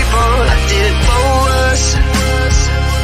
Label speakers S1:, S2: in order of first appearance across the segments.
S1: people, I did it for us.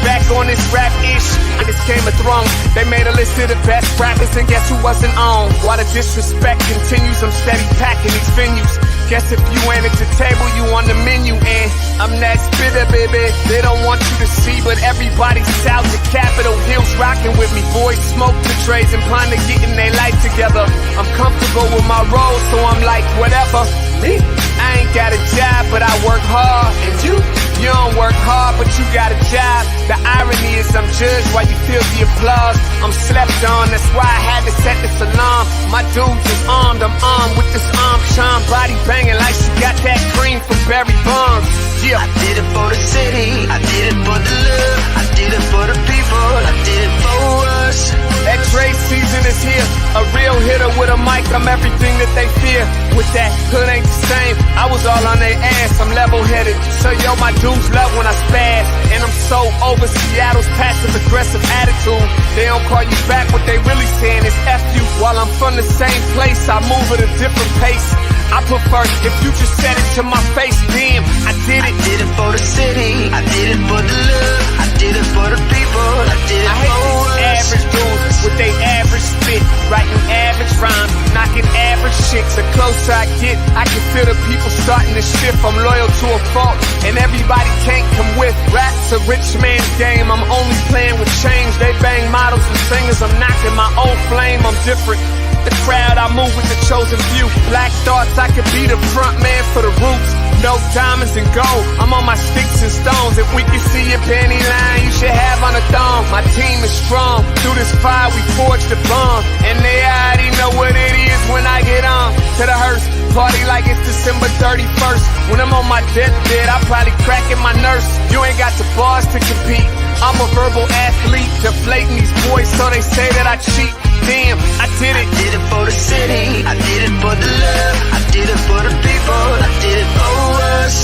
S1: Back on this rap ish, in this Game of Thrones, they made a list of the best rappers, and guess who wasn't on? While the disrespect continues, I'm steady packing these venues. Guess if you ain't at the table, you on the menu, and I'm that spitter, baby. They don't want you to see, but everybody's south of Capitol Hill's rocking with me. Boys smoke the trays and plan to getting their life together. I'm comfortable with my role, so I'm like, whatever. Me, I ain't got a job, but I work hard, and you don't work hard, but you got a job. The irony is I'm judged while you feel the applause. I'm slept on, that's why I had to set this alarm. My dudes is armed, I'm armed with this arm charm. Body banging like she got that cream from Barry Bonds. Yeah, I did it for the city, I did it for the love, I did it for the people, I did it for us. That Dre season is here, a real hitter with a mic, I'm everything that they fear. With that, hood ain't the same, I was all on their ass, I'm level-headed. So yo, my dudes love when I spaz, and I'm so over Seattle's passive-aggressive attitude. They don't call you back, what they really saying is F you. While I'm from the same place, I move at a different pace. I prefer if you just said it to my face, damn, I did it. I did it for the city, I did it for the love, I did it for the people, I did it for us. Average dudes with they average spit, writing average rhymes, knocking average chicks. The closer I get, I can feel the people starting to shift. I'm loyal to a fault, and everybody can't come with. Rap's a rich man's game, I'm only playing with change. They bang models and singers, I'm knocking my own flame, I'm different. The crowd, I move with the chosen few. Black thoughts, I could be the front man for the roots. No diamonds and gold, I'm on my sticks and stones. If we can see your panty line, you should have on a thong. My team is strong, through this fire we forged a bond. And they already know what it is when I get on. To the hearse, party like it's December 31st. When I'm on my deathbed, I probably cracking my nurse. You ain't got the bars to compete. I'm a verbal athlete, deflating these boys so they say that I cheat. Damn, I did it. I did it for the city, I did it for the love, I did it for the people, I did it for us.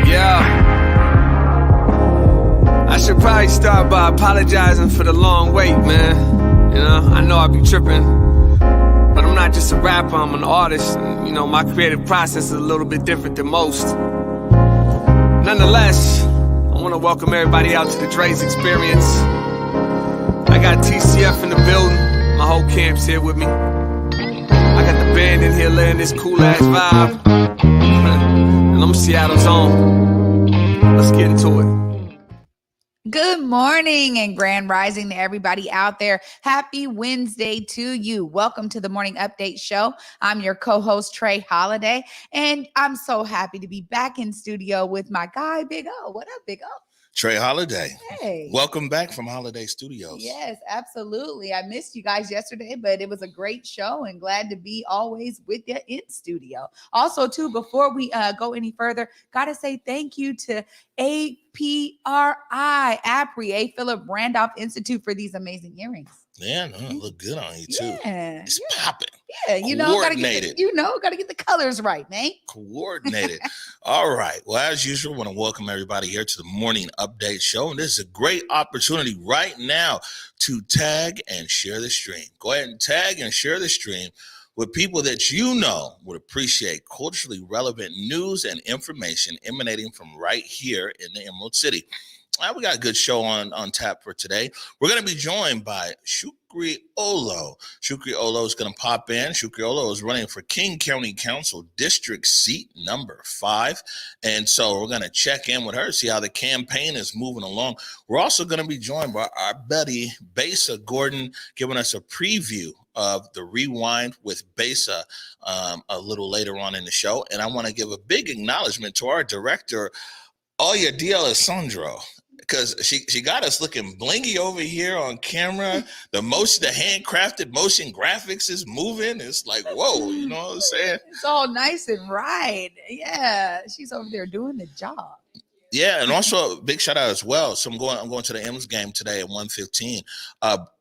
S1: Yeah. I should probably start by apologizing for the long wait, man. You know, I know I be tripping. But I'm not just a rapper, I'm an artist. And, you know, my creative process is a little bit different than most. Nonetheless, I want to welcome everybody out to the Dre's Experience. I got TCF in the building. My whole camp's here with me. I got the band in here laying this cool-ass vibe. And I'm Seattle's own. Let's get into it.
S2: Good morning and grand rising to everybody out there. Happy Wednesday to you. Welcome to the Morning Update Show. I'm your co-host, Trey Holiday, and I'm so happy to be back in studio with my guy, Big O. What up, Big O?
S3: Trey Holiday.
S2: Hey.
S3: Welcome back from Holiday Studios.
S2: Yes, absolutely. I missed you guys yesterday, but it was a great show and glad to be always with you in studio. Also, too, before we go any further, got to say thank you to APRI, A. Philip Randolph Institute for these amazing earrings.
S3: Yeah, no, it look good on you too.
S2: Yeah,
S3: it's popping.
S2: Yeah, you know, gotta get the colors right, man.
S3: Coordinated. All right. Well, as usual, I want to welcome everybody here to the Morning Update Show. And this is a great opportunity right now to tag and share the stream. Go ahead and tag and share the stream with people that you know would appreciate culturally relevant news and information emanating from right here in the Emerald City. We got a good show on tap for today. We're going to be joined by Shukri Olo. Shukri Olo is going to pop in. Shukri Olo is running for King County Council District Seat number 5. And so we're going to check in with her, see how the campaign is moving along. We're also going to be joined by our buddy, Besa Gordon, giving us a preview of the Rewind with Besa a little later on in the show. And I want to give a big acknowledgement to our director, Oya D'Alessandro, because she got us looking blingy over here on camera. The handcrafted motion graphics is moving. It's like, whoa, you know what I'm saying?
S2: It's all nice and right. Yeah, she's over there doing the job.
S3: Yeah, and also a big shout out as well. So I'm going to the M's game today at 1:15.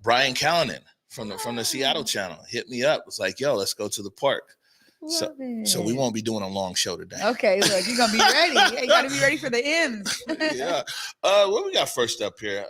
S3: Brian Callanan from the Seattle channel hit me up. It's like, yo, let's go to the park. So we won't be doing a long show today.
S2: Okay, look, you're gonna be ready. You gotta be ready for the M's.
S3: Yeah. What we got first up here?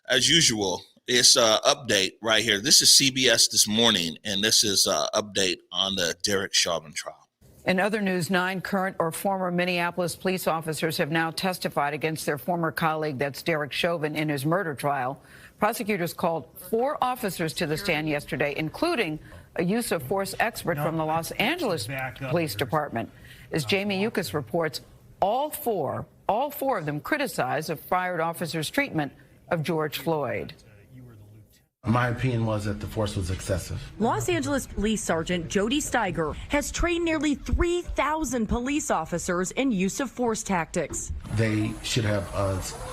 S3: As usual, it's update right here. This is CBS This Morning, and this is update on the Derek Chauvin trial.
S4: In other news, 9 current or former Minneapolis police officers have now testified against their former colleague, that's Derek Chauvin, in his murder trial. Prosecutors called 4 officers to the stand yesterday, including a use of force expert from the Los Angeles Police Department. As Jamie Yukas reports, all four of them criticized the fired officer's treatment of George Floyd.
S5: My opinion was that the force was excessive.
S6: Los Angeles Police Sergeant Jody Steiger has trained nearly 3,000 police officers in use of force tactics.
S5: They should have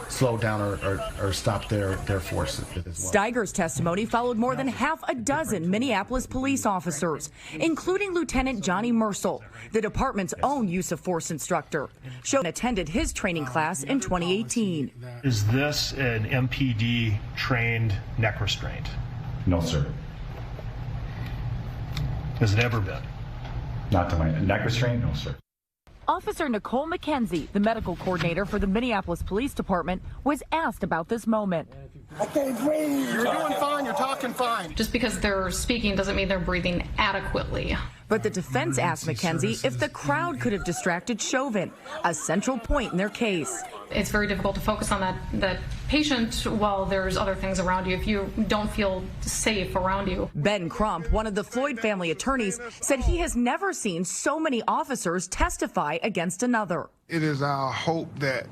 S5: slowed down or stopped their force as well.
S6: Steiger's testimony followed more than half a dozen Minneapolis police officers, including Lieutenant Johnny Mercel, the department's own use of force instructor. Chauvin attended his training class in 2018.
S7: Is this an MPD trained neck restraint?
S8: No, sir.
S7: Has it ever been?
S8: Not to my neck restraint, no, sir.
S6: Officer Nicole McKenzie, the medical coordinator for the Minneapolis Police Department, was asked about this moment.
S9: I can't breathe. You're doing fine. You're talking fine.
S10: Just because they're speaking doesn't mean they're breathing adequately.
S6: But the defense asked McKenzie if the crowd could have distracted Chauvin, a central point in their case.
S10: It's very difficult to focus on that patient while there's other things around you if you don't feel safe around you.
S6: Ben Crump, one of the Floyd family attorneys, said he has never seen so many officers testify against another.
S11: It is our hope that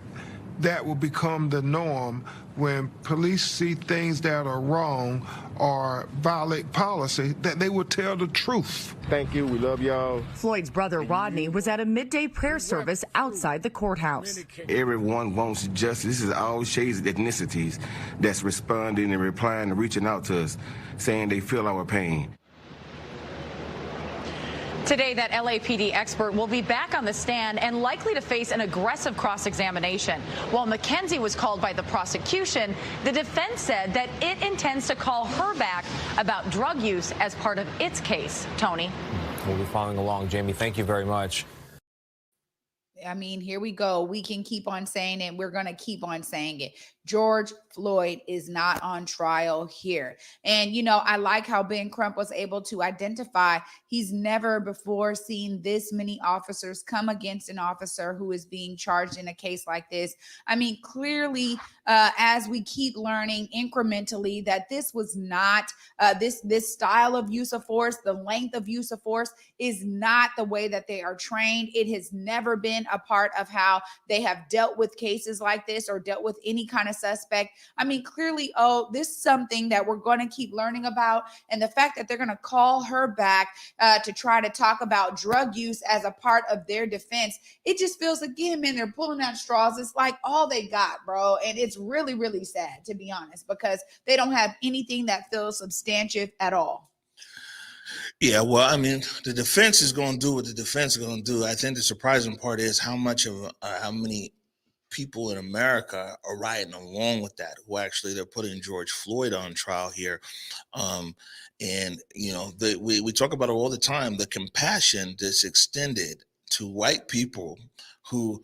S11: will become the norm when police see things that are wrong or violate policy, that they will tell the truth.
S9: Thank you. We love y'all.
S6: Floyd's brother Rodney was at a midday prayer service outside the courthouse.
S12: Everyone wants justice. This is all shades of ethnicities that's responding and replying and reaching out to us, saying they feel our pain.
S13: Today, that LAPD expert will be back on the stand and likely to face an aggressive cross-examination. While McKenzie was called by the prosecution, the defense said that it intends to call her back about drug use as part of its case. Tony?
S14: We'll be following along. Jamie, thank you very much.
S2: I mean, here we go. We can keep on saying it. We're going to keep on saying it. George Floyd is not on trial here. And, you know, I like how Ben Crump was able to identify he's never before seen this many officers come against an officer who is being charged in a case like this. I mean, clearly, as we keep learning incrementally that this was not this style of use of force, the length of use of force is not the way that they are trained. It has never been a part of how they have dealt with cases like this or dealt with any kind of suspect. I mean, clearly, this is something that we're going to keep learning about. And the fact that they're going to call her back to try to talk about drug use as a part of their defense, it just feels, again, man, they're pulling out straws. It's like all they got, bro. And it's really, really sad, to be honest, because they don't have anything that feels substantive at all.
S3: Yeah, well, I mean, the defense is going to do what the defense is going to do. I think the surprising part is how many people in America are riding along with that, who actually they're putting George Floyd on trial here. And, you know, we talk about it all the time, the compassion that's extended to white people who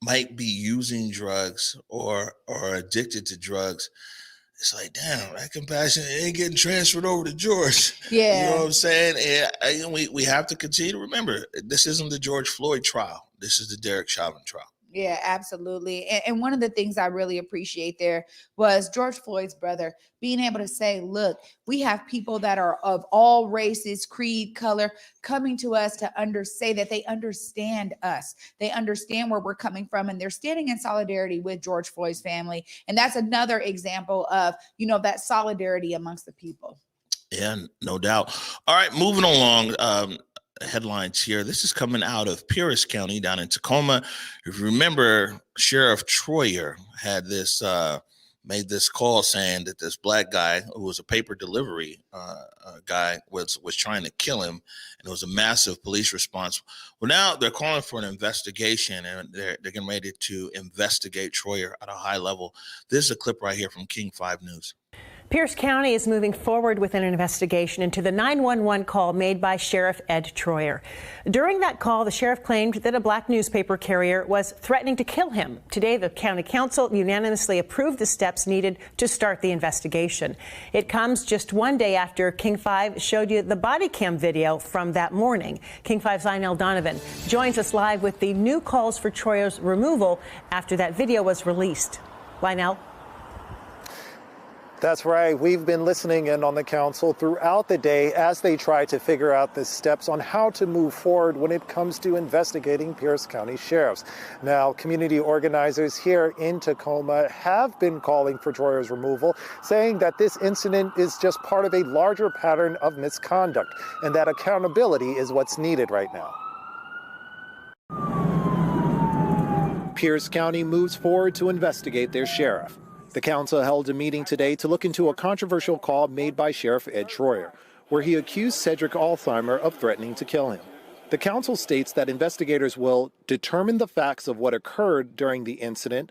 S3: might be using drugs or addicted to drugs. It's like, damn, that compassion ain't getting transferred over to George.
S2: Yeah.
S3: You know what I'm saying? And we have to continue to remember, this isn't the George Floyd trial. This is the Derek Chauvin trial.
S2: Yeah, absolutely. And one of the things I really appreciate there was George Floyd's brother being able to say, look, we have people that are of all races, creed, color, coming to us to say that they understand us. They understand where we're coming from, and they're standing in solidarity with George Floyd's family. And that's another example of, you know, that solidarity amongst the people.
S3: Yeah, no doubt. All right, moving along. Headlines here. This is coming out of Pierce County down in Tacoma. If you remember, Sheriff Troyer had this made this call saying that this black guy who was a paper delivery guy was trying to kill him, and it was a massive police response. Well, now they're calling for an investigation, and they're getting ready to investigate Troyer at a high level. This is a clip right here from King 5 News.
S15: Pierce County is moving forward with an investigation into the 911 call made by Sheriff Ed Troyer. During that call, the sheriff claimed that a black newspaper carrier was threatening to kill him. Today, the county council unanimously approved the steps needed to start the investigation. It comes just one day after King 5 showed you the body cam video from that morning. King 5's Lionel Donovan joins us live with the new calls for Troyer's removal after that video was released. Lionel?
S16: That's right. We've been listening in on the council throughout the day as they try to figure out the steps on how to move forward when it comes to investigating Pierce County sheriffs. Now, community organizers here in Tacoma have been calling for Troyer's removal, saying that this incident is just part of a larger pattern of misconduct and that accountability is what's needed right now. Pierce County moves forward to investigate their sheriff. The council held a meeting today to look into a controversial call made by Sheriff Ed Troyer, where he accused Cedric Alzheimer of threatening to kill him. The council states that investigators will determine the facts of what occurred during the incident,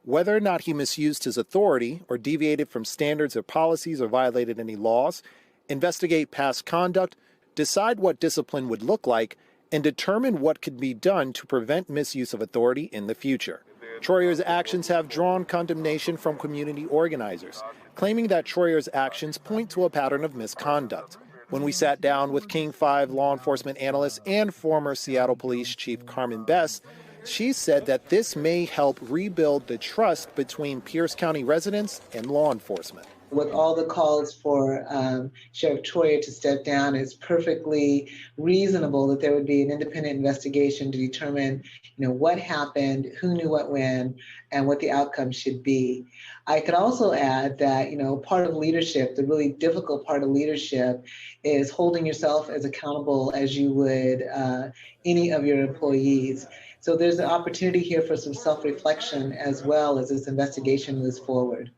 S16: whether or not he misused his authority or deviated from standards or policies or violated any laws, investigate past conduct, decide what discipline would look like, and determine what could be done to prevent misuse of authority in the future. Troyer's actions have drawn condemnation from community organizers, claiming that Troyer's actions point to a pattern of misconduct. When we sat down with King 5 law enforcement analyst and former Seattle Police Chief Carmen Best, she said that this may help rebuild the trust between Pierce County residents and law enforcement.
S17: With all the calls for Sheriff Troyer to step down, it's perfectly reasonable that there would be an independent investigation to determine, what happened, who knew what when, and what the outcome should be. I could also add that, part of leadership, the really difficult part of leadership, is holding yourself as accountable as you would any of your employees. So there's an opportunity here for some self-reflection as well as this investigation moves forward.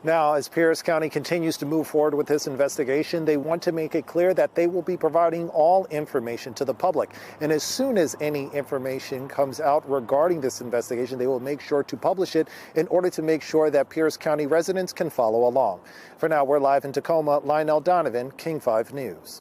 S16: Now, as Pierce County continues to move forward with this investigation, they want to make it clear that they will be providing all information to the public. And as soon as any information comes out regarding this investigation, they will make sure to publish it in order to make sure that Pierce County residents can follow along. For now, we're live in Tacoma. Lionel Donovan, King 5 News.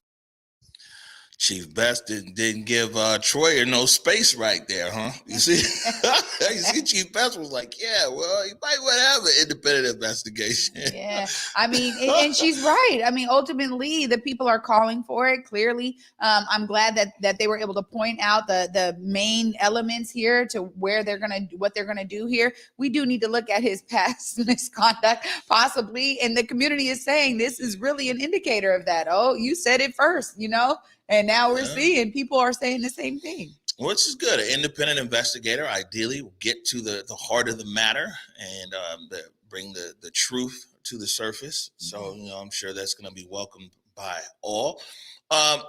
S3: Chief Best didn't give Troyer no space right there, huh? You see, Chief Best was like, yeah, well, you might want to have an independent investigation.
S2: Yeah, and she's right. Ultimately, the people are calling for it. Clearly, I'm glad that they were able to point out the main elements here to where what they're gonna do here. We do need to look at his past misconduct, possibly, and the community is saying this is really an indicator of that. Oh, you said it first, And now we're seeing people are saying the same thing.
S3: Which is good. An independent investigator ideally will get to the heart of the matter and bring the truth to the surface. So, I'm sure that's going to be welcomed by all.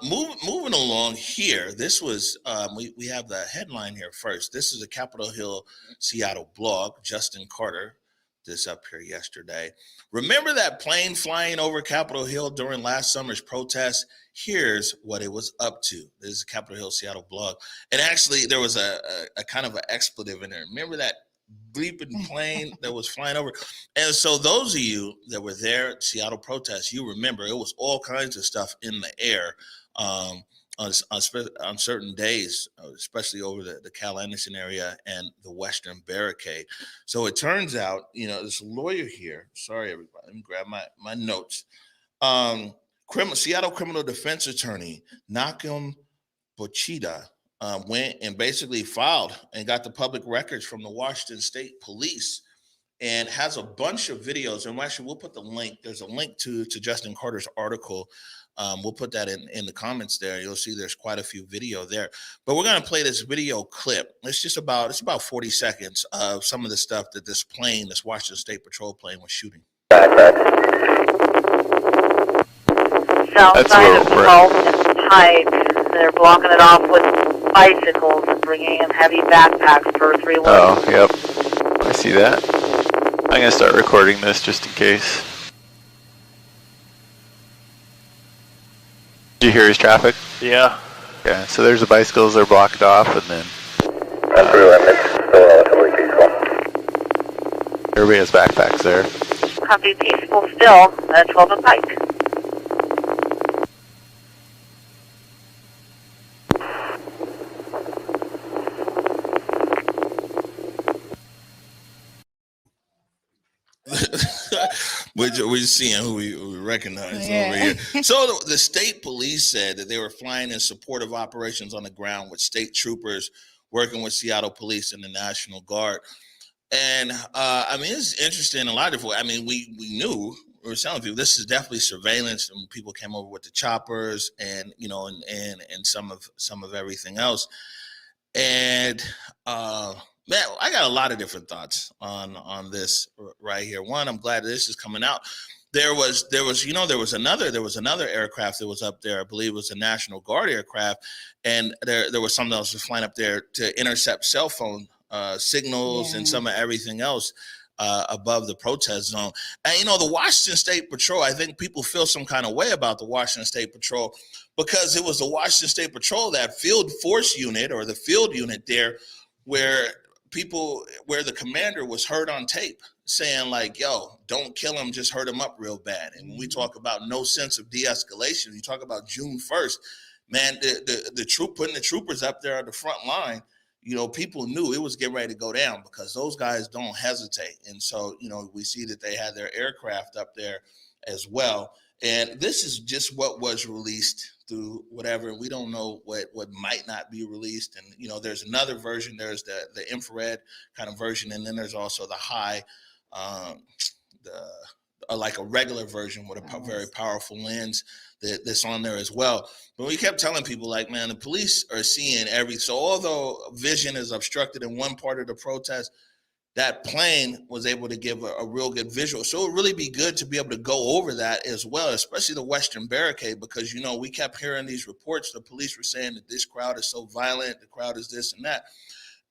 S3: Moving along here, this was, we have the headline here first. This is a Capitol Hill, Seattle blog, Justin Carter. This up here yesterday. Remember that plane flying over Capitol Hill during last summer's protest? Here's what it was up to. This is Capitol Hill Seattle blog. And actually, there was a kind of an expletive in there. Remember that bleeping plane that was flying over? And so those of you that were there at Seattle protest, you remember it was all kinds of stuff in the air on certain days, especially over the Cal Anderson area and the Western Barricade. So it turns out, this lawyer here, sorry, everybody, let me grab my notes. Seattle criminal defense attorney Nakim Bochida went and basically filed and got the public records from the Washington State Police and has a bunch of videos. And actually, we'll put the link. There's a link to Justin Carter's article. We'll put that in the comments there. You'll see there's quite a few video there. But we're going to play this video clip. It's about 40 seconds of some of the stuff that this Washington State Patrol plane was shooting.
S18: South side of 12th and Pike. They're blocking it off with bicycles and bringing in heavy backpacks for 3 lanes.
S19: Oh, yep. I see that. I'm going to start recording this just in case. Did you hear his traffic?
S20: Yeah.
S19: Yeah, so there's the bicycles, they're blocked off, and then Everybody has backpacks there.
S18: Copy, peaceful still, 12 and Pike.
S3: We're seeing who we recognize over here. So the state police said that they were flying in support of operations on the ground with state troopers working with Seattle Police and the National Guard. And I mean, it's interesting in a lot of ways. I mean, we knew, we were telling people this is definitely surveillance, and people came over with the choppers and, you know, and some of everything else. And man, I got a lot of different thoughts on this right here. One, I'm glad this is coming out. There was another aircraft that was up there. I believe it was a National Guard aircraft, and there was something else just flying up there to intercept cell phone signals and some of everything else above the protest zone. And, you know, the Washington State Patrol, I think people feel some kind of way about the Washington State Patrol because it was the Washington State Patrol, that field force unit or the field unit there where the commander was heard on tape saying like, yo, don't kill him, just hurt him up real bad. And when we talk about no sense of de-escalation, you talk about June 1st, man, putting the troopers up there at the front line, you know, people knew it was getting ready to go down because those guys don't hesitate. And so, you know, we see that they had their aircraft up there as well. And this is just what was released through whatever. We don't know what might not be released. And, you know, there's another version. There's the infrared kind of version. And then there's also the high, like a regular version with a very powerful lens that's on there as well. But we kept telling people like, man, the police are seeing so although vision is obstructed in one part of the protest, that plane was able to give a real good visual. So it would really be good to be able to go over that as well, especially the Western Barricade, because, you know, we kept hearing these reports. The police were saying that this crowd is so violent, the crowd is this and that.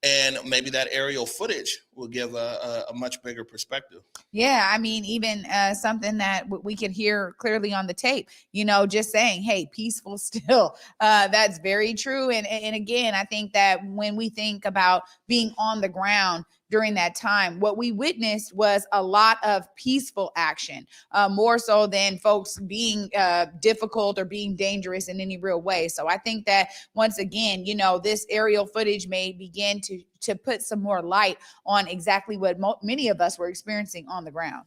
S3: And maybe that aerial footage will give a much bigger perspective.
S2: Yeah, I mean, even something that we could hear clearly on the tape, you know, just saying, hey, peaceful still. That's very true. And again, I think that when we think about being on the ground during that time, what we witnessed was a lot of peaceful action, more so than folks being difficult or being dangerous in any real way. So I think that once again, you know, this aerial footage may begin to put some more light on exactly what many of us were experiencing on the ground.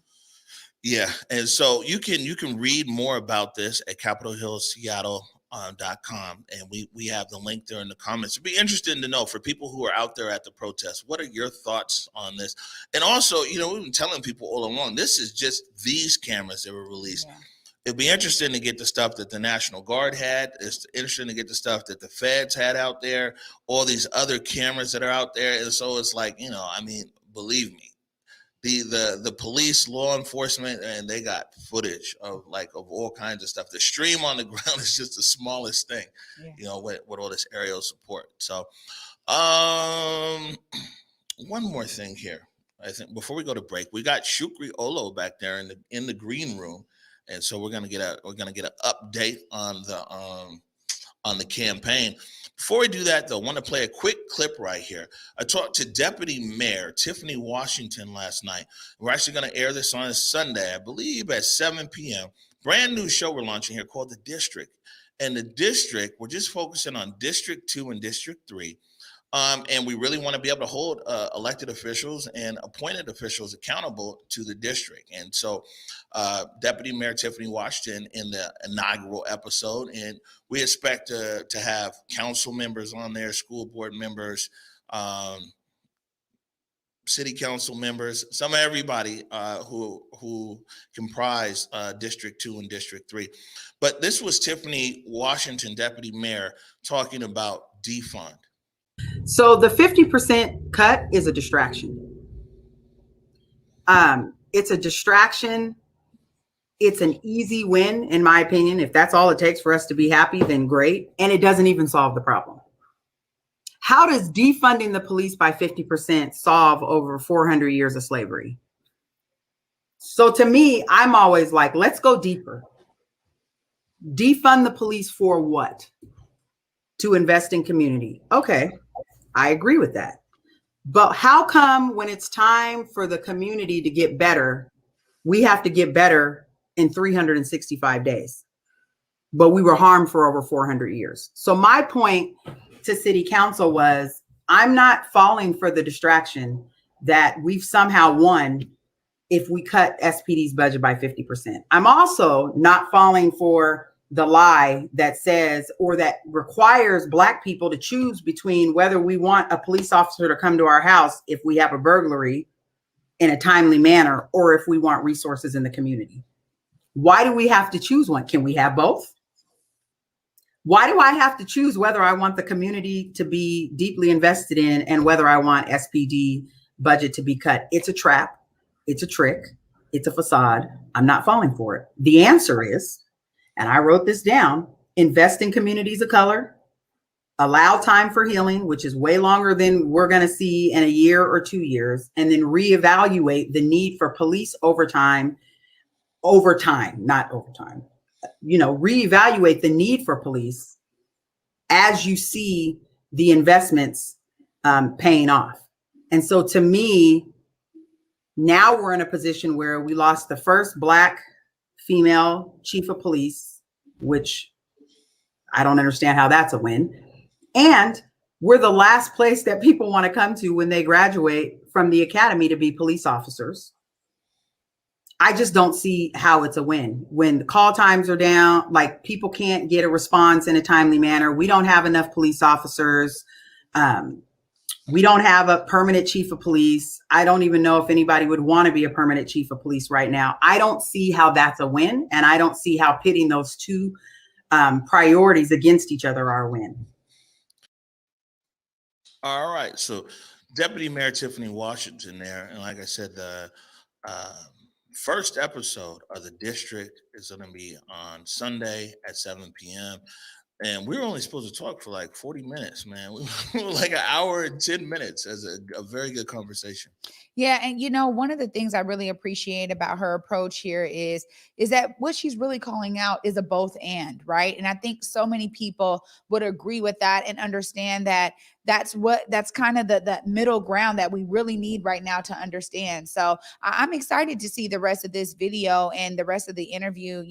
S3: Yeah, and so you can read more about this at CapitolHillSeattle.com, and we have the link there in the comments. It'd be interesting to know for people who are out there at the protest, what are your thoughts on this? And also, you know, we've been telling people all along, this is just these cameras that were released. Yeah. It'd be interesting to get the stuff that the National Guard had. It's interesting to get the stuff that the feds had out there, all these other cameras that are out there. And so it's like, you know, I mean, believe me, the police, law enforcement, and they got footage of all kinds of stuff. The stream on the ground is just the smallest thing, you know, with all this aerial support. So one more thing here. I think before we go to break, we got Shukri Olo back there in the green room. And so we're gonna get an update on the campaign. Before we do that, though, I want to play a quick clip right here. I talked to Deputy Mayor Tiffany Washington last night. We're actually going to air this on Sunday, I believe, at 7 p.m. Brand new show we're launching here called The District. And the District, we're just focusing on District 2 and District 3. And we really want to be able to hold elected officials and appointed officials accountable to the district. And so Deputy Mayor Tiffany Washington in the inaugural episode, and we expect to have council members on there, school board members, city council members, some of everybody who comprise District 2 and District 3. But this was Tiffany Washington, Deputy Mayor, talking about defund.
S20: So the 50% cut is a distraction. It's a distraction. It's an easy win, in my opinion. If that's all it takes for us to be happy, then great. And it doesn't even solve the problem. How does defunding the police by 50% solve over 400 years of slavery? So to me, I'm always like, let's go deeper. Defund the police for what? To invest in community. Okay, I agree with that. But how come when it's time for the community to get better, we have to get better in 365 days? But we were harmed for over 400 years. So my point to city council was, I'm not falling for the distraction that we've somehow won if we cut SPD's budget by 50%. I'm also not falling for the lie that says, or that requires Black people to choose between whether we want a police officer to come to our house if we have a burglary in a timely manner, or if we want resources in the community. Why do we have to choose one? Can we have both? Why do I have to choose whether I want the community to be deeply invested in and whether I want SPD budget to be cut? It's a trap. It's a trick. It's a facade. I'm not falling for it. The answer is, and I wrote this down, invest in communities of color, allow time for healing, which is way longer than we're going to see in a year or 2 years, and then reevaluate the need for police overtime, not overtime. Reevaluate the need for police as you see the investments paying off. And so to me, now we're in a position where we lost the first Black female chief of police, which I don't understand how that's a win. And we're the last place that people want to come to when they graduate from the academy to be police officers. I just don't see how it's a win. When the call times are down, like people can't get a response in a timely manner. We don't have enough police officers. We don't have a permanent chief of police. I don't even know if anybody would want to be a permanent chief of police right now. I don't see how that's a win. And I don't see how pitting those two priorities against each other are a win.
S3: All right. So Deputy Mayor Tiffany Washington there. And like I said, the first episode of The District is going to be on Sunday at 7 p.m. And we were only supposed to talk for like 40 minutes, man. We were like an hour and 10 minutes as a very good conversation.
S2: Yeah, and one of the things I really appreciate about her approach here is that what she's really calling out is a both and, right? And I think so many people would agree with that and understand that that's kind of the middle ground that we really need right now to understand. So I'm excited to see the rest of this video and the rest of the interview.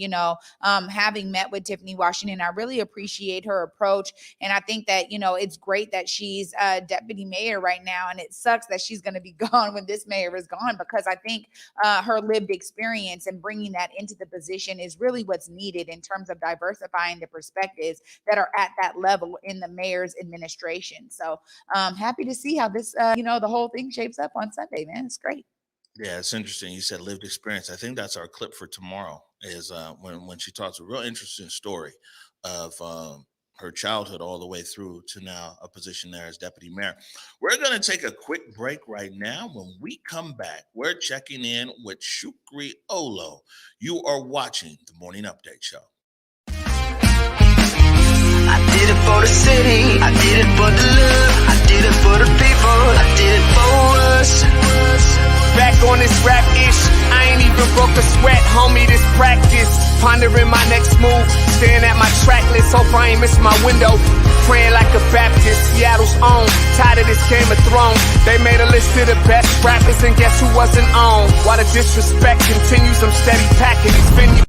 S2: Having met with Tiffany Washington, I really appreciate her approach. And I think that, it's great that she's deputy mayor right now. And it sucks that she's going to be gone when this mayor is gone, because I think her lived experience and bringing that into the position is really what's needed in terms of diversifying the perspectives that are at that level in the mayor's administration. So happy to see how this, the whole thing shapes up on Sunday, man. It's great.
S3: Yeah, it's interesting. You said lived experience. I think that's our clip for tomorrow is when she talks a real interesting story of her childhood all the way through to now a position there as deputy mayor. We're going to take a quick break right now. When we come back, we're checking in with Shukri Olo. You are watching the Morning Update Show.
S1: I did it for the city, I did it for the love, I did it for the people, I did it for us. Back on this rap ish, I ain't even broke a sweat, homie, this practice. Pondering my next move, staring at my track list, hope I ain't miss my window. Praying like a Baptist, Seattle's own. Tired of this Game of Thrones. They made a list of the best rappers, and guess who wasn't on? While the disrespect continues, I'm steady packing these venues.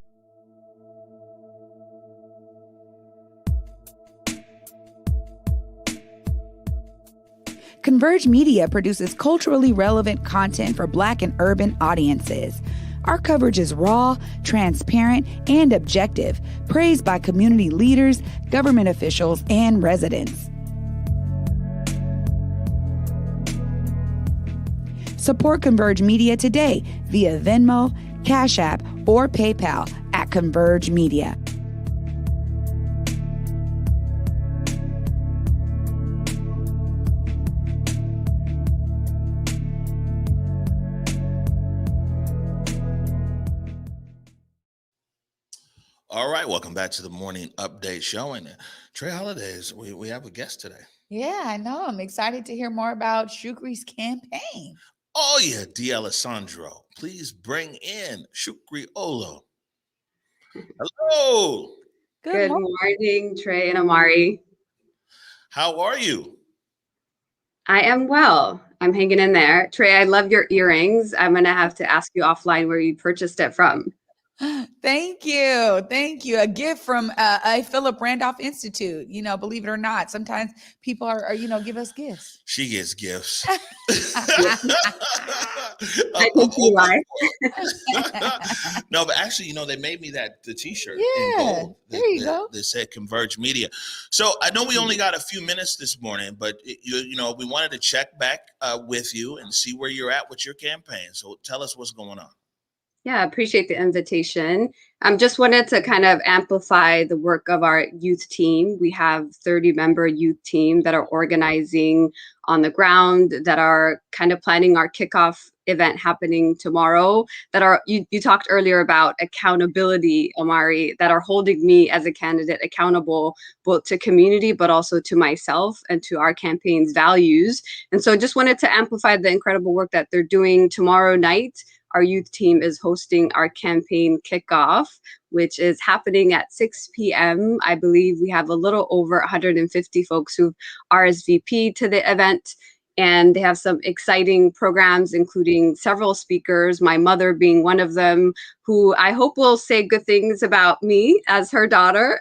S2: Converge Media produces culturally relevant content for Black and urban audiences. Our coverage is raw, transparent, and objective, praised by community leaders, government officials, and residents. Support Converge Media today via Venmo, Cash App, or PayPal at Converge Media.
S3: All right, welcome back to the Morning Update Show. And Trey Holidays, we have a guest today.
S2: Yeah, I know. I'm excited to hear more about Shukri's campaign.
S3: Oh, yeah, D'Alessandro. Please bring in Shukri Olo. Hello.
S21: Good morning, Trey and Amari.
S3: How are you?
S21: I am well. I'm hanging in there. Trey, I love your earrings. I'm going to have to ask you offline where you purchased it from.
S2: Thank you. Thank you. A gift from a Philip Randolph Institute. You know, believe it or not, sometimes people are give us gifts.
S3: She gets gifts.
S21: I can see why.
S3: No, but actually, they made me the t-shirt
S2: Yeah,
S3: in gold.
S2: there you go.
S3: That said Converge Media. So I know we only got a few minutes this morning, but we wanted to check back with you and see where you're at with your campaign. So tell us what's going on.
S21: Yeah, I appreciate the invitation. Just wanted to kind of amplify the work of our youth team. We have 30-member youth team that are organizing on the ground, that are kind of planning our kickoff event happening tomorrow, that are, you talked earlier about accountability, Omari, that are holding me as a candidate accountable both to community, but also to myself and to our campaign's values. And so just wanted to amplify the incredible work that they're doing tomorrow night. Our youth team is hosting our campaign kickoff, which is happening at 6 p.m. I believe we have a little over 150 folks who've RSVP'd to the event, and they have some exciting programs, including several speakers, my mother being one of them, who I hope will say good things about me as her daughter.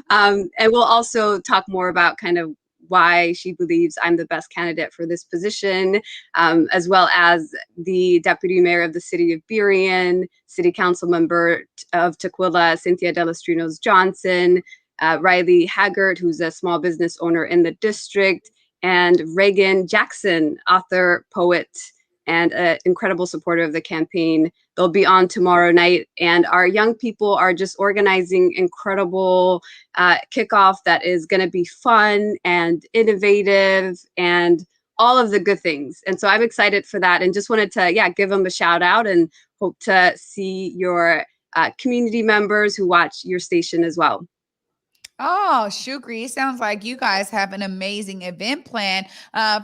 S21: And we'll also talk more about kind of why she believes I'm the best candidate for this position, as well as the deputy mayor of the city of Burien, city council member of Tequila, Cynthia Delastrinos Johnson, Riley Haggard, who's a small business owner in the district, and Reagan Jackson, author, poet, and an incredible supporter of the campaign. They'll be on tomorrow night, and our young people are just organizing incredible kickoff that is going to be fun and innovative and all of the good things. And so I'm excited for that, and just wanted to give them a shout out and hope to see your community members who watch your station as well.
S2: Oh, Shukri, it sounds like you guys have an amazing event plan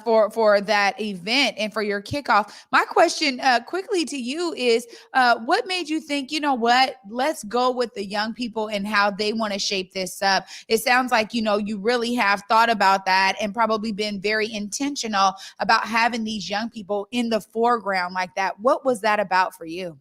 S2: for that event and for your kickoff. My question quickly to you is, what made you think, you know what, let's go with the young people and how they want to shape this up? It sounds like, you really have thought about that and probably been very intentional about having these young people in the foreground like that. What was that about for you?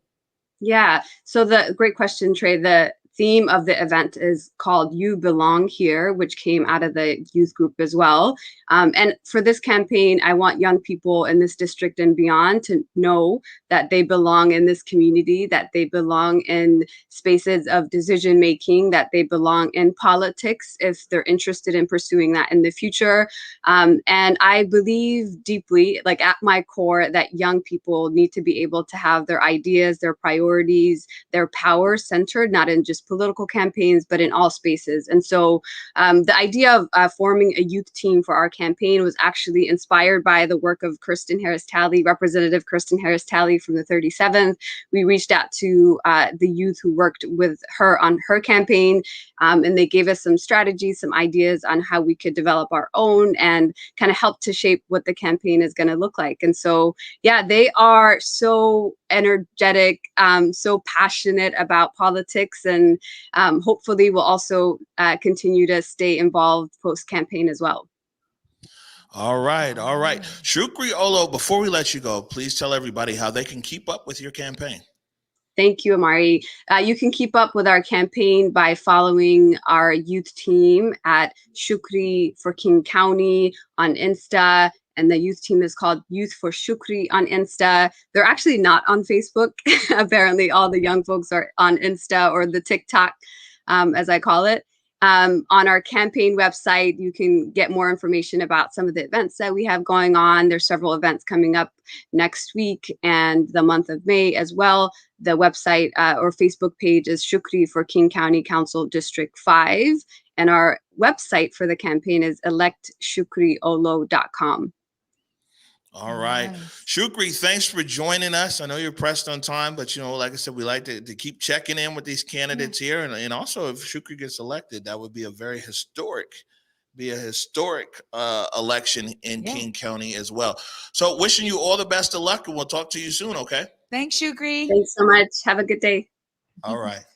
S21: Yeah, so great question, Trey. The theme of the event is called You Belong Here, which came out of the youth group as well. And for this campaign, I want young people in this district and beyond to know that they belong in this community, that they belong in spaces of decision making, that they belong in politics if they're interested in pursuing that in the future. And I believe deeply, like at my core, that young people need to be able to have their ideas, their priorities, their power centered, not in just political campaigns, but in all spaces. And so the idea of forming a youth team for our campaign was actually inspired by the work of Kirsten Harris-Talley, Representative Kirsten Harris-Talley from the 37th. We reached out to the youth who worked with her on her campaign, and they gave us some strategies, some ideas on how we could develop our own and kind of help to shape what the campaign is going to look like. And so, yeah, they are so energetic, so passionate about politics, and hopefully will also continue to stay involved post-campaign as well.
S3: All right. Shukri Olo, before we let you go, please tell everybody how they can keep up with your campaign.
S21: Thank you, Amari. You can keep up with our campaign by following our youth team at Shukri for King County on Insta. And the youth team is called Youth for Shukri on Insta. They're actually not on Facebook. Apparently, all the young folks are on Insta, or the TikTok, as I call it. On our campaign website, you can get more information about some of the events that we have going on. There's several events coming up next week and the month of May as well. The website or Facebook page is Shukri for King County Council District 5. And our website for the campaign is electshukriolo.com.
S3: All right. Nice. Shukri, thanks for joining us. I know you're pressed on time, but, like I said, we like to keep checking in with these candidates here. And also, if Shukri gets elected, that would be a very historic election in King County as well. So wishing you all the best of luck, and we'll talk to you soon, okay?
S2: Thanks, Shukri.
S21: Thanks so much. Have a good day.
S3: All right.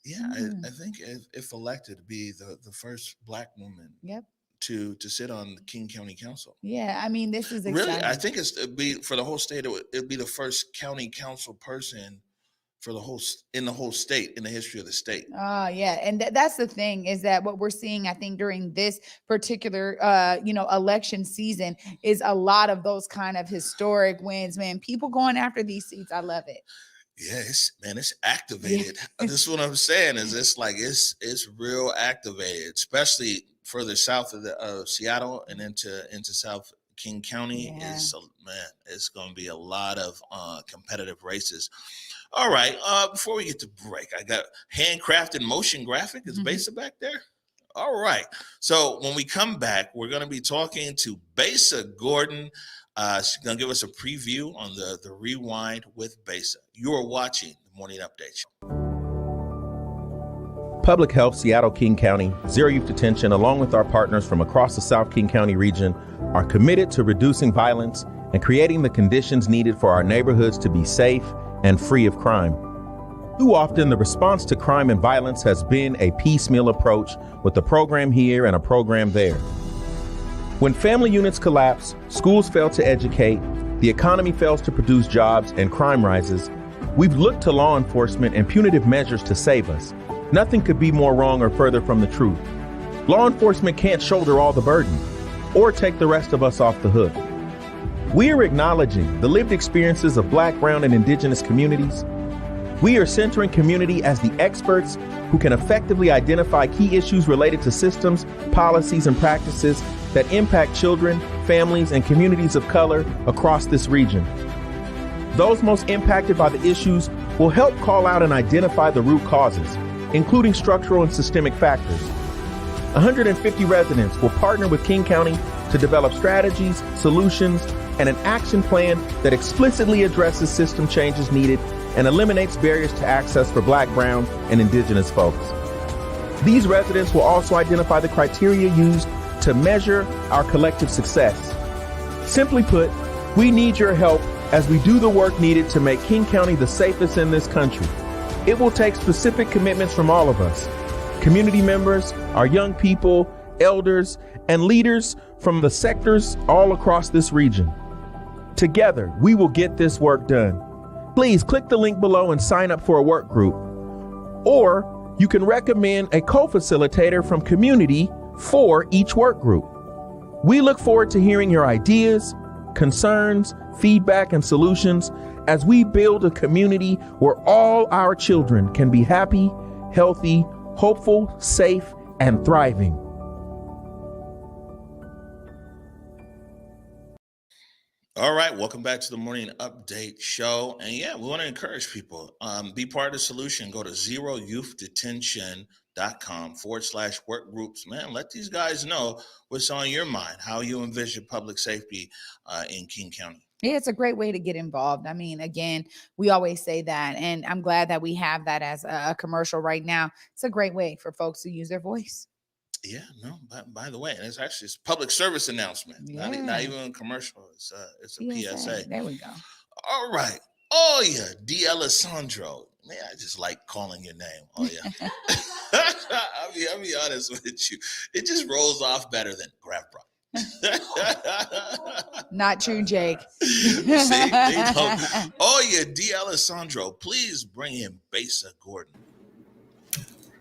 S3: Yeah, I think if elected, to be the first Black woman to sit on the King County Council.
S2: Yeah, I mean, this is exciting.
S3: Really, I think it'd be for the whole state. It'd be the first county council person for the whole state in the history of the state.
S2: Oh, yeah. And that's the thing, is that what we're seeing, I think, during this particular, election season is a lot of those kind of historic wins, man. People going after these seats. I love it.
S3: Yeah, it's activated. Yeah. This is what I'm saying, is it's real activated, especially further south of Seattle and into South King County.
S2: Yeah.
S3: It's going to be a lot of competitive races. All right, before we get to break, I got handcrafted motion graphic. Is Besa back there? All right. So when we come back, we're going to be talking to Besa Gordon. She's going to give us a preview on the Rewind with Besa. You are watching the Morning Update Show.
S4: Public Health, Seattle, King County, Zero Youth Detention, along with our partners from across the South King County region, are committed to reducing violence and creating the conditions needed for our neighborhoods to be safe and free of crime. Too often, the response to crime and violence has been a piecemeal approach with a program here and a program there. When family units collapse, schools fail to educate, the economy fails to produce jobs, and crime rises, we've looked to law enforcement and punitive measures to save us. Nothing could be more wrong or further from the truth. Law enforcement can't shoulder all the burden or take the rest of us off the hook. We are acknowledging the lived experiences of Black, Brown, and Indigenous communities. We are centering community as the experts who can effectively identify key issues related to systems, policies, and practices that impact children, families, and communities of color across this region. Those most impacted by the issues will help call out and identify the root causes, including structural and systemic factors. 150 residents will partner with King County to develop strategies, solutions, and an action plan that explicitly addresses system changes needed and eliminates barriers to access for Black, Brown, and Indigenous folks. These residents will also identify the criteria used to measure our collective success. Simply put, we need your help as we do the work needed to make King County the safest in this country. It will take specific commitments from all of us, community members, our young people, elders, and leaders from the sectors all across this region. Together, we will get this work done. Please click the link below and sign up for a work group. Or you can recommend a co-facilitator from community for each work group. We look forward to hearing your ideas, concerns, feedback, and solutions as we build a community where all our children can be happy, healthy, hopeful, safe, and thriving.
S3: All right, welcome back to the Morning Update Show. And yeah, we want to encourage people, be part of the solution. Go to zeroyouthdetention.com/work groups. Man, let these guys know what's on your mind, how you envision public safety in King County.
S2: Yeah, it's a great way to get involved. I mean, again, we always say that, and I'm glad that we have that as a commercial right now. It's a great way for folks to use their voice.
S3: Yeah, no, by the way, and it's actually a public service announcement, not even a commercial. It's a PSA.
S2: There we go.
S3: All right. Oh, yeah, D'Alessandro. Man, I just like calling your name. Oh, yeah. I'll be honest with you. It just rolls off better than Graf Bra.
S2: Not true, Jake.
S3: See, they don't. Oh, yeah, D'Alessandro. Please bring in Besa Gordon.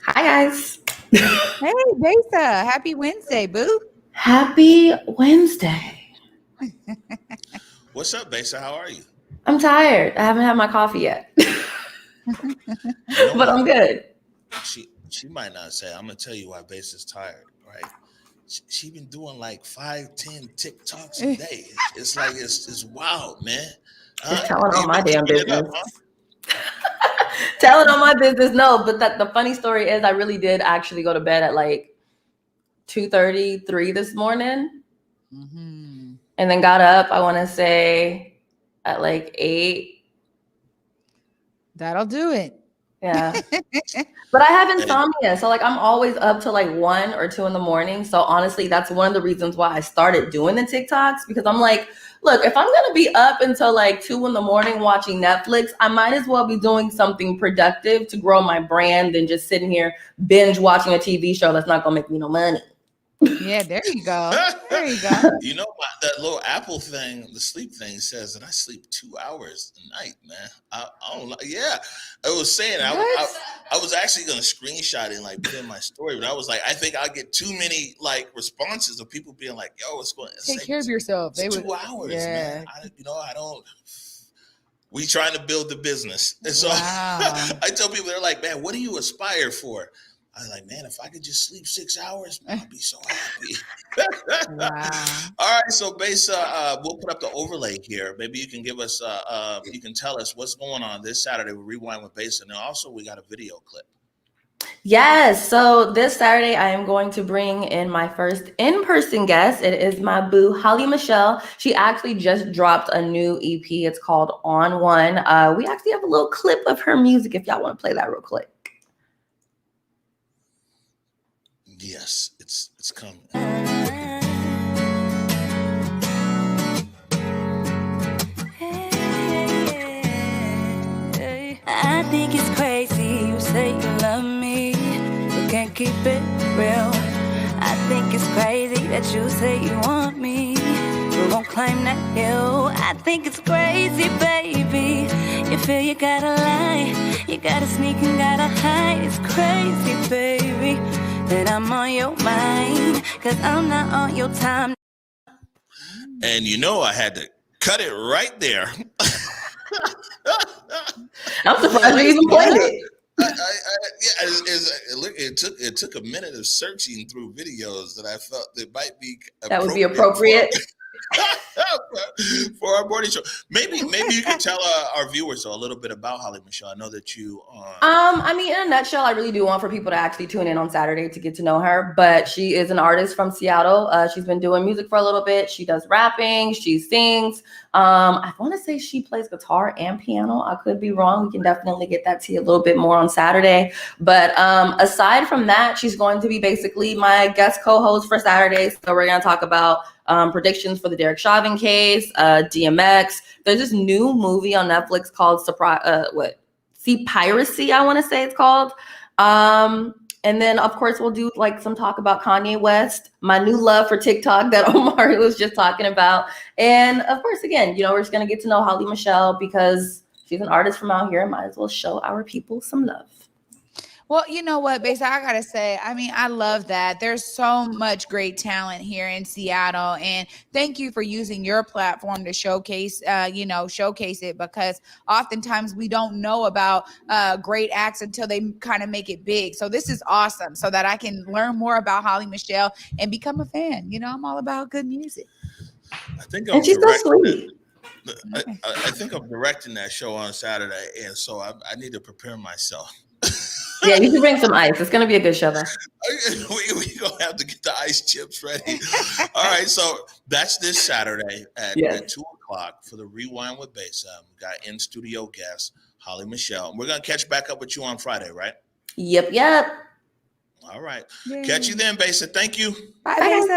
S22: Hi, guys.
S2: Hey, Besa. Happy Wednesday, boo.
S22: Happy Wednesday.
S3: What's up, Besa? How are you?
S22: I'm tired. I haven't had my coffee yet. But I'm good.
S3: She might not say. I'm going to tell you why Besa's tired, right? She been doing like 5-10 TikToks a day. It's like, it's wild, man.
S22: Just telling all my damn business. Telling all my business, no. But the funny story is I really did actually go to bed at like 2:33 this morning.
S2: Mm-hmm.
S22: And then got up, I want to say, at like 8.
S2: That'll do it.
S22: Yeah. But I have insomnia. So like I'm always up to like 1 or 2 in the morning. So honestly, that's one of the reasons why I started doing the TikToks, because I'm like, look, if I'm going to be up until like 2 in the morning watching Netflix, I might as well be doing something productive to grow my brand than just sitting here binge watching a TV show that's not going to make me no money.
S2: Yeah, there you go. There you go.
S3: You know, that little Apple thing, the sleep thing says that I sleep 2 hours a night, man. I don't know. Yeah, I was saying I was actually going to screenshot it and like put in my story, but I was like, I think I'll get too many like responses of people being like, "Yo, what's going on?"
S2: Take care of yourself.
S3: It's 2 hours, man. I don't. We trying to build the business, and so I tell people, they're like, "Man, what do you aspire for?" I was like, man, if I could just sleep 6 hours, I'd be so happy. All right, so Base, we'll put up the overlay here. Maybe you can give us, you can tell us what's going on this Saturday with Rewind with Base, and then also we got a video clip.
S22: Yes, so this Saturday I am going to bring in my first in-person guest. It is my boo, Holly Michelle. She actually just dropped a new EP. It's called On One. We actually have a little clip of her music if y'all want to play that real quick.
S3: Yes, it's coming.
S5: I think it's crazy you say you love me, but can't keep it real. I think it's crazy that you say you want me, but won't climb that hill. I think it's crazy, baby. You feel you gotta lie, you gotta sneak and gotta hide. It's crazy, baby, that I'm on your mind, 'cause I'm not on your time.
S3: And you know I had to cut it right there.
S22: I'm surprised you even played it.
S3: It took a minute of searching through videos that I felt that might be
S22: that would be appropriate
S3: for our morning show. Maybe you can tell our viewers a little bit about Holly Michelle. I know that you.
S22: I mean, in a nutshell, I really do want for people to actually tune in on Saturday to get to know her. But she is an artist from Seattle. She's been doing music for a little bit. She does rapping. She sings. I want to say she plays guitar and piano. I could be wrong. We can definitely get that to you a little bit more on Saturday. But aside from that, she's going to be basically my guest co-host for Saturday. So we're going to talk about predictions for the Derek Chauvin case, DMX. There's this new movie on Netflix called Piracy, I want to say it's called. And then, of course, we'll do like some talk about Kanye West, my new love for TikTok that Omari was just talking about. And of course, again, we're just going to get to know Holly Michelle because she's an artist from out here. Might as well show our people some love.
S2: Well, you know what, Base, I gotta say, I mean, I love that. There's so much great talent here in Seattle, and thank you for using your platform to showcase it, because oftentimes we don't know about great acts until they kind of make it big. So this is awesome, so that I can learn more about Holly Michelle and become a fan. I'm all about good music.
S3: I think
S22: and she's so sweet.
S3: I think I'm directing that show on Saturday, and so I need to prepare myself.
S22: Yeah, you can bring some ice. It's going to be a good show, though.
S3: We're going to have to get the ice chips ready. All right, so that's this Saturday at 2 o'clock for the Rewind with Base. We got in-studio guest, Holly Michelle. We're going to catch back up with you on Friday, right?
S22: Yep.
S3: All right. Yay. Catch you then, Base. Thank you.
S22: Bye, Base.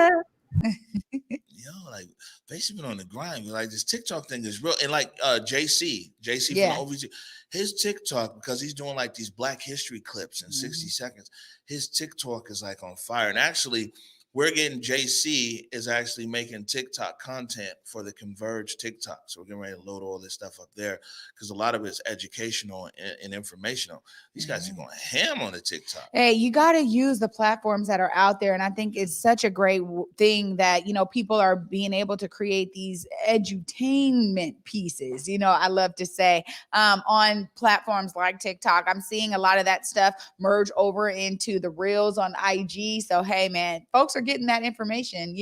S3: Like, Base has been on the grind. Like, this TikTok thing is real. And like JC from OVG, his TikTok, because he's doing like these Black History clips in 60 seconds, his TikTok is like on fire. And actually, we're getting JC is actually making TikTok content for the Converge TikTok. So we're getting ready to load all this stuff up there because a lot of it's educational and informational. These guys are going ham on the TikTok.
S2: Hey, you got to use the platforms that are out there. And I think it's such a great thing that, people are being able to create these edutainment pieces, I love to say, on platforms like TikTok. I'm seeing a lot of that stuff merge over into the Reels on IG. So, hey, man, folks are getting that information,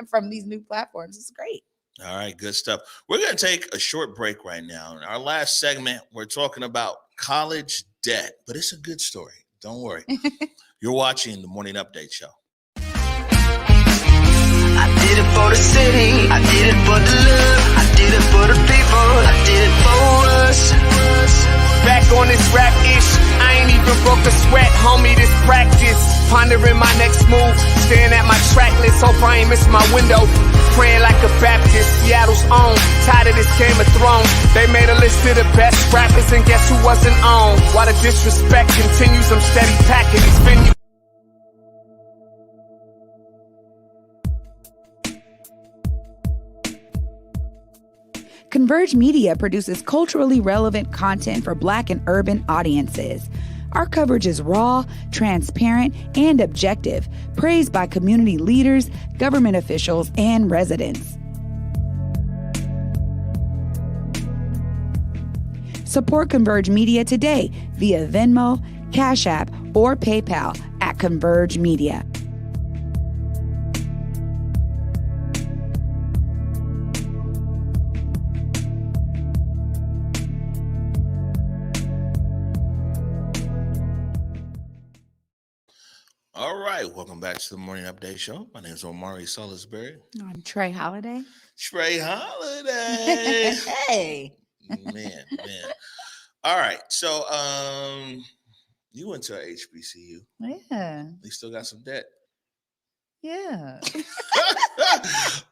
S2: from these new platforms. It's great.
S3: All right, good stuff. We're going to take a short break right now. In our last segment, we're talking about college debt, but it's a good story. Don't worry. You're watching the Morning Update Show.
S1: I did it for the city. I did it for the love. I did it for the people. I did it for us. Back on this rap ish. I ain't even broke a sweat, homie. This practice. Pondering my next move. Staring at my track list. Hope I ain't miss my window. Praying like a Baptist. Seattle's own. Tired of this Game of Thrones. They made a list of the best rappers, and guess who wasn't on? While the disrespect continues, I'm steady packing these venues.
S2: Converge Media produces culturally relevant content for Black and urban audiences. Our coverage is raw, transparent, and objective, praised by community leaders, government officials, and residents. Support Converge Media today via Venmo, Cash App, or PayPal at Converge Media.
S3: All right, welcome back to the Morning Update Show. My name is Omari Salisbury.
S2: I'm Trey Holiday.
S3: Trey Holiday.
S2: Hey.
S3: Man. All right, so you went to HBCU.
S2: Yeah.
S3: You still got some debt.
S2: Yeah.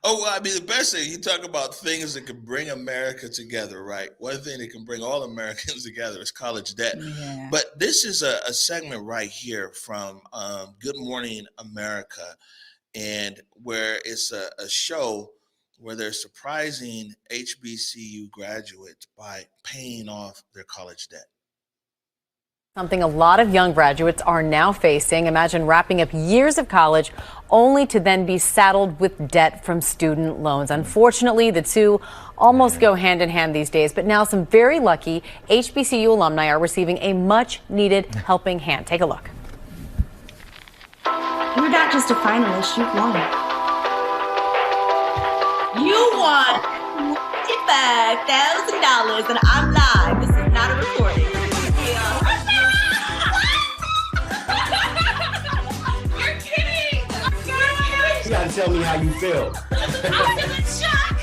S3: Oh, well, I mean, the best thing, you talk about things that can bring America together, right? One thing that can bring all Americans together is college debt.
S2: Yeah.
S3: But this is a segment right here from Good Morning America, and where it's a show where they're surprising HBCU graduates by paying off their college debt.
S7: Something a lot of young graduates are now facing. Imagine wrapping up years of college only to then be saddled with debt from student loans. Unfortunately, the two almost go hand in hand these days, but now some very lucky HBCU alumni are receiving a much needed helping hand. Take a look.
S8: You're not just a finalist, you won. You won $55,000 and I'm live. This is not a recording.
S23: You gotta tell me how you feel.
S8: I'm in shock.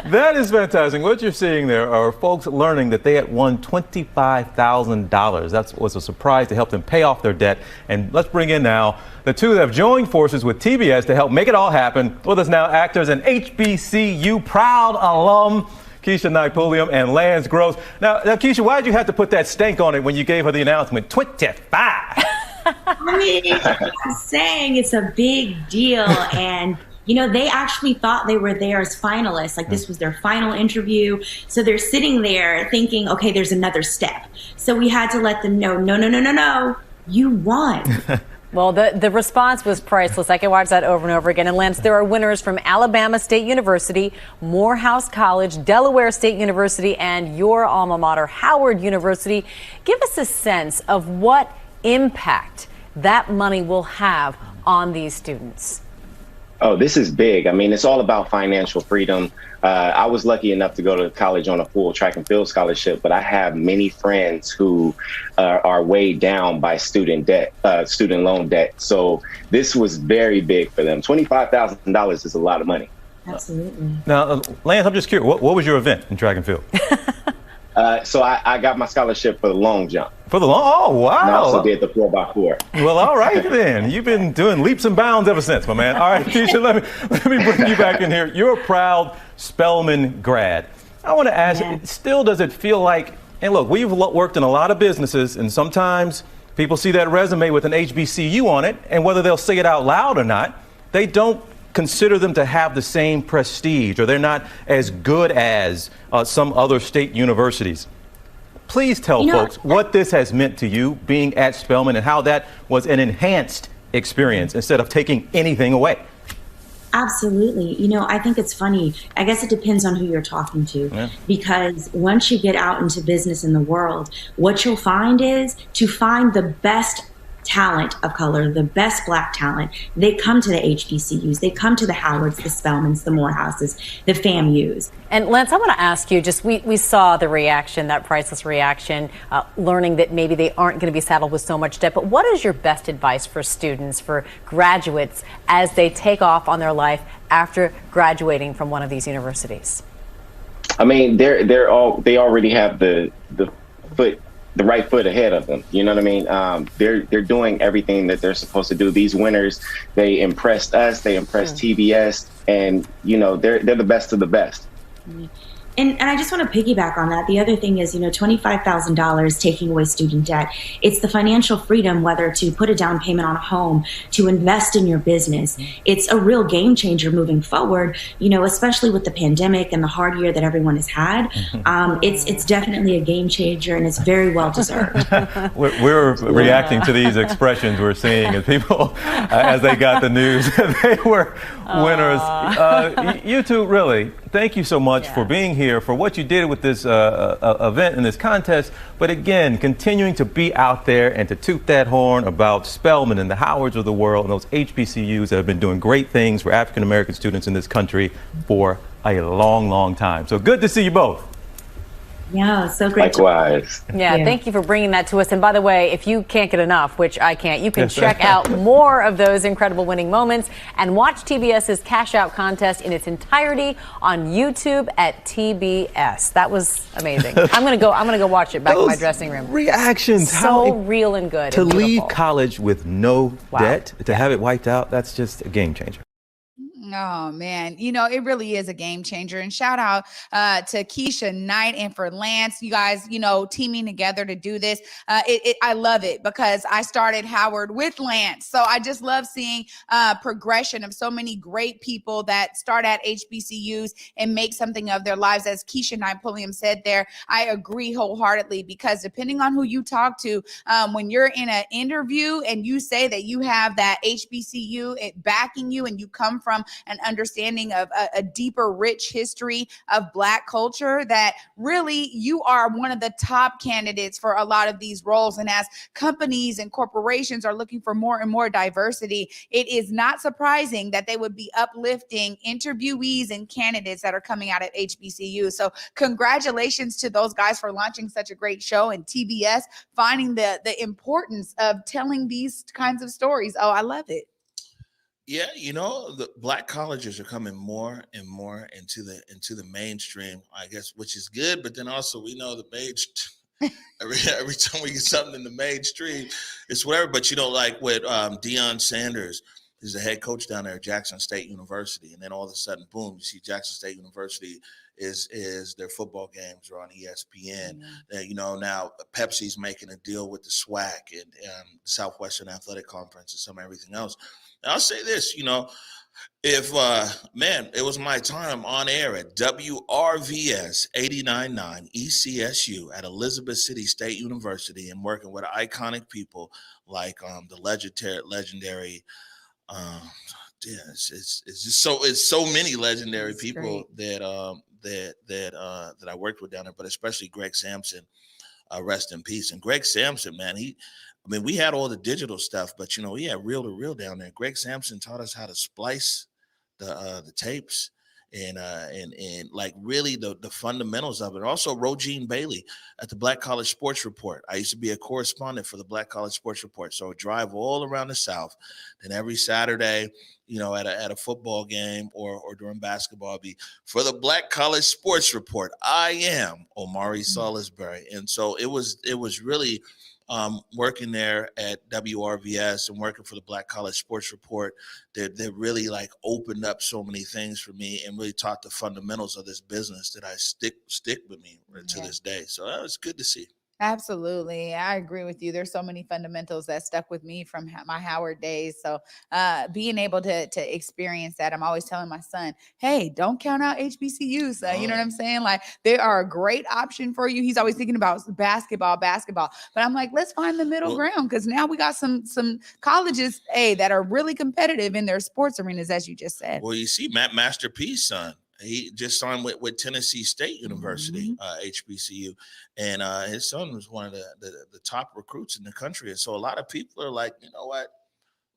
S24: That is fantastic. What you're seeing there are folks learning that they had won $25,000. That was a surprise to help them pay off their debt. And let's bring in now the two that have joined forces with TBS to help make it all happen. With us now, actors and HBCU proud alum, Keisha Naipulium and Lance Gross. Now, Keisha, why did you have to put that stank on it when you gave her the announcement? 25.
S8: I mean, I'm saying it's a big deal. And, you know, they actually thought they were there as finalists. Like, this was their final interview. So they're sitting there thinking, okay, there's another step. So we had to let them know, no, you won.
S7: Well, the response was priceless. I can watch that over and over again. And Lance, there are winners from Alabama State University, Morehouse College, Delaware State University, and your alma mater, Howard University. Give us a sense of what impact that money will have on these students.
S25: Oh, this is big. I mean, it's all about financial freedom. I was lucky enough to go to college on a full track and field scholarship, but I have many friends who are weighed down by student loan debt. So this was very big for them. $25,000 is a lot of money.
S8: Absolutely.
S24: Now, Lance, I'm just curious, what was your event in track and field?
S25: So I got my scholarship for the long jump.
S24: For the long, oh, wow.
S25: And I also did the 4x4.
S24: Well, all right then. You've been doing leaps and bounds ever since, my man. All right, Keisha, let me bring you back in here. You're a proud Spelman grad. I want to ask, still does it feel like, and look, we've worked in a lot of businesses, and sometimes people see that resume with an HBCU on it, and whether they'll say it out loud or not, they don't consider them to have the same prestige, or they're not as good as some other state universities. Please tell folks what this has meant to you being at Spelman and how that was an enhanced experience instead of taking anything away.
S8: Absolutely. You know, I think it's funny. I guess it depends on who you're talking to, because once you get out into business in the world, what you'll find is to find the best talent of color, the best Black talent, they come to the HBCUs, they come to the Howards, the Spelmans, the Morehouses, the FAMUs.
S7: And Lance, I want to ask you, just we saw the reaction, that priceless reaction, learning that maybe they aren't going to be saddled with so much debt. But what is your best advice for students, for graduates, as they take off on their life after graduating from one of these universities?
S25: I mean, they already have the right foot ahead of them. You know what I mean? They're doing everything that they're supposed to do. These winners, they impressed us, they impressed TBS, and you know, they're the best of the best.
S8: And I just want to piggyback on that. The other thing is, $25,000 taking away student debt. It's the financial freedom, whether to put a down payment on a home, to invest in your business. It's a real game changer moving forward, especially with the pandemic and the hard year that everyone has had. It's definitely a game changer, and it's very well deserved.
S24: We're reacting to these expressions we're seeing as people, as they got the news, they were winners. You two, really, thank you so much for being here, for what you did with this event and this contest. But again, continuing to be out there and to toot that horn about Spelman and the Howards of the world and those HBCUs that have been doing great things for African American students in this country for a long, long time. So good to see you both.
S8: Yeah, so great.
S25: Likewise.
S7: Yeah, thank you for bringing that to us. And by the way, if you can't get enough, which I can't, you can check out more of those incredible winning moments and watch TBS's Cash Out contest in its entirety on YouTube at TBS. That was amazing. I'm gonna go watch it back in my dressing room.
S24: Reactions,
S7: so real and good.
S24: To
S7: and
S24: leave college with no debt, to have it wiped out, that's just a game changer.
S2: Oh man, it really is a game changer. And shout out to Keisha Knight and for Lance, you guys, teaming together to do this. I love it because I started Howard with Lance. So I just love seeing progression of so many great people that start at HBCUs and make something of their lives. As Keisha Knight Pulliam said there, I agree wholeheartedly, because depending on who you talk to, when you're in an interview and you say that you have that HBCU backing you and you come from an understanding of a deeper, rich history of Black culture, that really you are one of the top candidates for a lot of these roles. And as companies and corporations are looking for more and more diversity, it is not surprising that they would be uplifting interviewees and candidates that are coming out of HBCU. So congratulations to those guys for launching such a great show, and TBS finding the importance of telling these kinds of stories. Oh, I love it.
S3: Yeah, the Black colleges are coming more and more into the mainstream, I guess, which is good. But then also we know every time we get something in the mainstream, it's whatever. But like with Deion Sanders, who's the head coach down there at Jackson State University, and then all of a sudden, boom, you see Jackson State University is their football games are on ESPN. Now Pepsi's making a deal with the SWAC and Southwestern Athletic Conference and some everything else. And I'll say this, if it was my time on air at WRVS 89.9 ECSU at Elizabeth City State University and working with iconic people like the legendary it's so many legendary people that I worked with down there, but especially Greg Sampson, rest in peace. And Greg Sampson, man, we had all the digital stuff, but we had reel to reel down there. Greg Sampson taught us how to splice the tapes and like really the fundamentals of it. Also, Rogene Bailey at the Black College Sports Report. I used to be a correspondent for the Black College Sports Report, so I drive all around the South. And every Saturday, at a football game or during basketball, I'll be for the Black College Sports Report. I am Omari Salisbury, and so it was really. Working there at WRVS and working for the Black College Sports Report, that really opened up so many things for me and really taught the fundamentals of this business that I stick with me to this day. So that was good to see.
S2: Absolutely. I agree with you. There's so many fundamentals that stuck with me from my Howard days. So being able to experience that, I'm always telling my son, hey, don't count out HBCUs. You know what I'm saying? They are a great option for you. He's always thinking about basketball. But I'm like, let's find the middle ground, because now we got some colleges, that are really competitive in their sports arenas, as you just said.
S3: Well, you see, Matt Masterpiece, son. He just signed with Tennessee State University, HBCU, and his son was one of the top recruits in the country. And so a lot of people are like, you know what?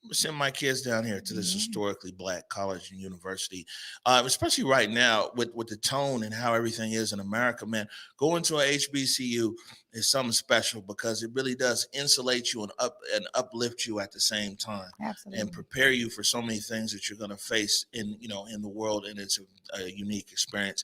S3: I'm gonna send my kids down here to this historically Black college and university, especially right now with the tone and how everything is in America, man. Going to a HBCU is something special because it really does insulate you and uplift you at the same time.
S2: Absolutely.
S3: And prepare you for so many things that you're going to face in the world, and it's a unique experience.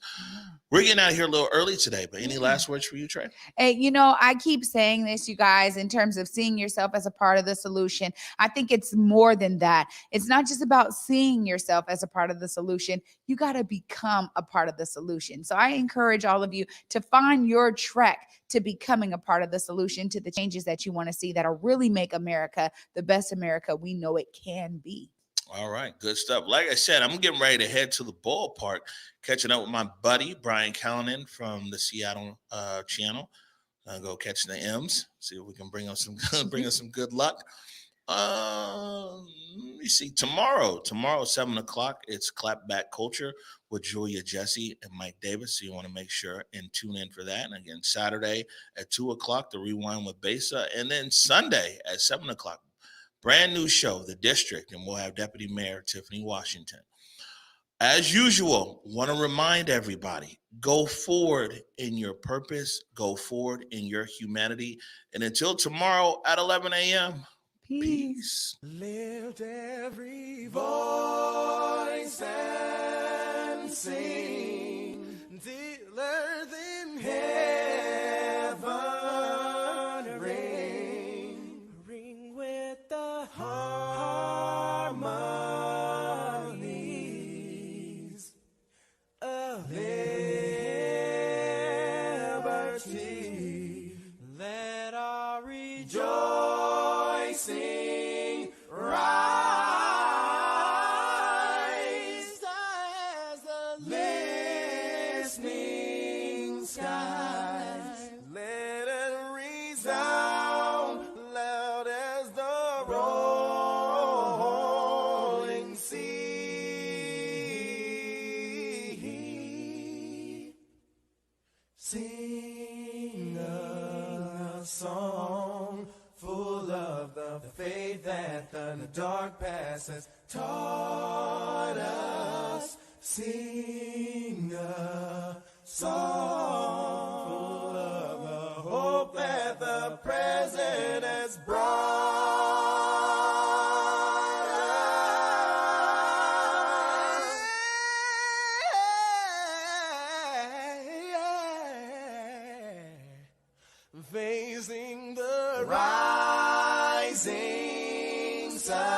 S3: We're getting out of here a little early today, but any last words for you, Trey?
S2: Hey, I keep saying this, you guys, in terms of seeing yourself as a part of the solution. I think it's more than that. It's not just about seeing yourself as a part of the solution. You got to become a part of the solution. So I encourage all of you to find your track to becoming a part of the solution to the changes that you want to see that'll really make America the best America we know it can be.
S3: All right, good stuff. Like I said, I'm getting ready to head to the ballpark, catching up with my buddy Brian Callanan from the Seattle channel. Go catch the M's, see if we can bring us some good luck. Let me see. Tomorrow, 7:00, it's Clapback Culture with Julia Jesse and Mike Davis. So you want to make sure and tune in for that. And again, Saturday at 2:00, the Rewind with Besa, and then Sunday at 7:00. Brand new show, The District, and we'll have Deputy Mayor Tiffany Washington. As usual, want to remind everybody, go forward in your purpose, go forward in your humanity. And until tomorrow at 11 a.m., peace.
S23: Lift every voice and sing till earth in heaven ring with the harmonies of liberty. Let our rejoicing rise as the listening skies. Let it resound loud as the rolling sea. Sing a song full of the faith that the dark past has taught us. Sing a song full of the hope that the present has brought us. Facing the rising sun.